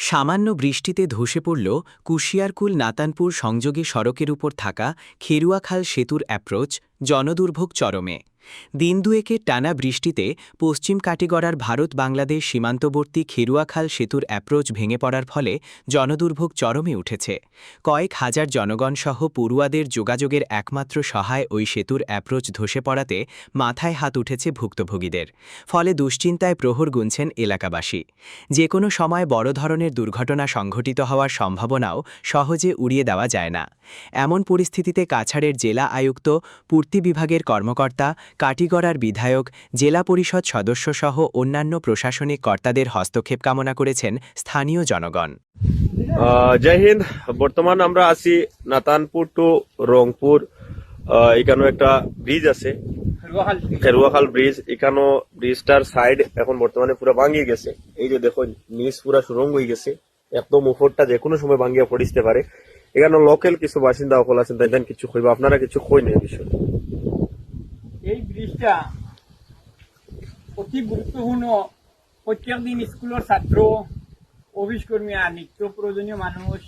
সামান্য বৃষ্টিতে ধসে পড়ল কুশিয়ারকুল নাতানপুর সংযোগী সড়কের উপর থাকা খেরুয়াখাল সেতুর অ্যাপ্রোচ, জনদুর্ভোগ চরমে। দিন দুয়েকের টানা বৃষ্টিতে পশ্চিম কাটিগড়ার ভারত বাংলাদেশ সীমান্তবর্তী খেরুয়াখাল সেতুর অ্যাপ্রোচ ভেঙে পড়ার ফলে জনদুর্ভোগ চরমে উঠেছে। কয়েক হাজার জনগণসহ পড়ুয়াদের যোগাযোগের একমাত্র সহায় ওই সেতুর অ্যাপ্রোচ ধসে পড়াতে মাথায় হাত উঠেছে ভুক্তভোগীদের। ফলে দুশ্চিন্তায় প্রহর গুনছেন এলাকাবাসী। যে কোনো সময় বড় ধরনের দুর্ঘটনা সংঘটিত হওয়ার সম্ভাবনাও সহজে উড়িয়ে দেওয়া যায় না। এমন পরিস্থিতিতে কাছাড়ের জেলা আয়ুক্ত, পূর্তি বিভাগের কর্মকর্তা, কাটিগড়ার বিধায়ক, জেলা পরিষদ সদস্যসহ অন্যান্য প্রশাসনিক কর্তাদের হস্তক্ষেপ কামনা করেছেন স্থানীয় জনগণ। জয় হিন্দ। বর্তমান আমরা আছি নাতানপুর টু রংপুর। এখানে একটা ব্রিজ আছে, খেরুয়াখাল ব্রিজ। এখানে ব্রিজটার সাইড এখন বর্তমানে পুরো ভাঙিয়ে গেছে। এই যে দেখো, নিচ পুরা সুরঙ্গ হয়ে গেছে, একদম উপরটা যে কোনো সময় ভাঙিয়ে পড়িতে পারে। এখানে লোকাল কিছু বাসিন্দা সকল আছেন, তাই কিছু কইবা, আপনারা কিছু কই নেই বিষয়। এই ব্রিজটা অতি গুরুত্বপূর্ণ। প্রত্যেকদিন স্কুলের ছাত্র, অফিস কর্মী আর নিত্য প্রয়োজনীয় মানুষ,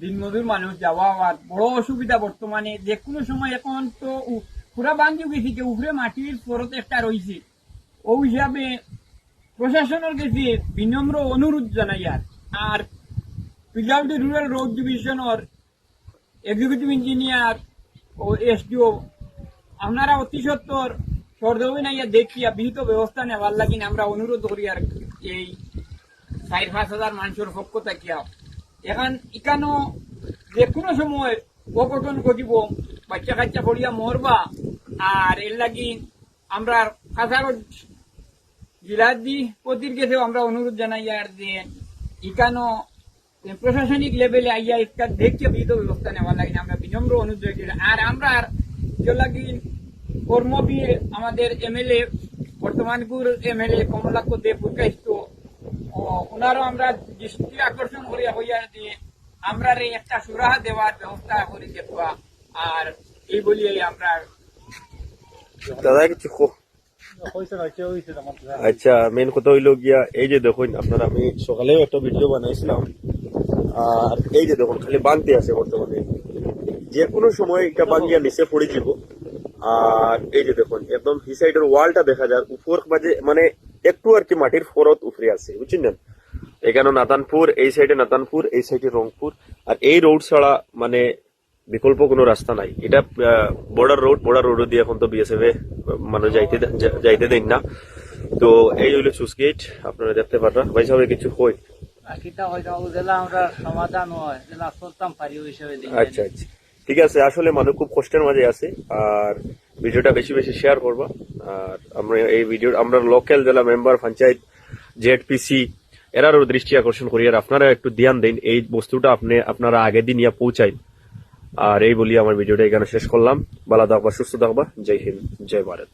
দিনমজুর মানুষ যাওয়া হওয়ার বড় অসুবিধা বর্তমানে। যে কোনো সময় এখন তো পুরা ভাঙ্গিও গেছি, যে উপরে মাটির পরত একটা রয়েছে। ও হিসাবে প্রশাসনের কাছে বিনম্র অনুরোধ জানাই। আর পিলাউডি রুরাল রোড ডিভিশনের এক্সিকিউটিভ ইঞ্জিনিয়ার ও এসডিও, আপনারা অতি সত্তর সরজমি নাইয়া দেখিয়া বিহিত ব্যবস্থা নেওয়ার লাগিন আমরা অনুরোধ করি। আর এই 4-5 হাজার মানুষের পক্ষ থাকিয়া এখন এখানো যে কোনো সময় অঘটন ঘটিব, বাচ্চা কাচ্চা পড়িয়া মরবা। আর এর লাগি আমরা কাছাড় জেলাধিপতির কাছেও আমরা অনুরোধ জানাই আর যে এখানো প্রশাসনিক লেভেলে আইয়া একটা দেখিয়া বিহিত ব্যবস্থা নেওয়ার লাগিন আমরা বিনম্র অনুরোধ করি। আর আমরা লাগি কর্মবীর আমাদের এমএলএ, বর্তমানপুর এমএলএ কমলাক্ষ দেব পুরকাইস্ত, ওনারও আমরা দৃষ্টি আকর্ষণ করিয়া হইয়া যে আমরা একটা সুরাহা দেওয়ার ব্যবস্থা করি দেখবা। আর এই বলিয়াই আমরা দাদা কিছু আচ্ছা, মেন কথা হইল গিয়া, এই যে দেখুন আপনারা, আমি সকালেও একটা ভিডিও বানাইছিলাম। আর এই যে দেখুন, খালি বাঁধতে আছে বর্তমানে, যে কোনো সময় এটা বাঙ্গিয়া নিচে পড়ে যাব। আর এই যে দেখুন, একদম হি সাইডের ওয়ালটা দেখা যায় উপর মাঝে, মানে একটু আর কি মাটির ফরত উপরে আছে, বুঝছেন। এখানে নাতানপুর, এই সাইডে নাতানপুর, এই সাইডে রংপুর। আর এই রোড ছাড়া মানে বিকল্প কোনো রাস্তা নাই। এটা বর্ডার রোড দিয়ে এখন তো বিএসএফ মানুষ যাইতে দেন না। তো এই হইলো সুস গেট, আপনারা দেখতে পারবেন। ভাই সাহেব কিছু কই আচ্ছা আচ্ছা, ঠিক আছে। আসলে মানুষ খুব কষ্টের মাঝে আছে। আর ভিডিওটা বেশি বেশি শেয়ার করবা। আর আমরা এই ভিডিও আমরা লোকাল জেলা মেম্বার, পঞ্চায়েত, জেডপিসি এরারও দৃষ্টি আকর্ষণ করি। আর আপনারা একটু ধ্যান দেন, এই বস্তুটা আপনারা আগের দিন ইয়া পৌঁছাই। আর এই বলি আমার ভিডিওটা এখানে শেষ করলাম। ভালো থাকবা, সুস্থ থাকবা। জয় হিন্দ, জয় ভারত।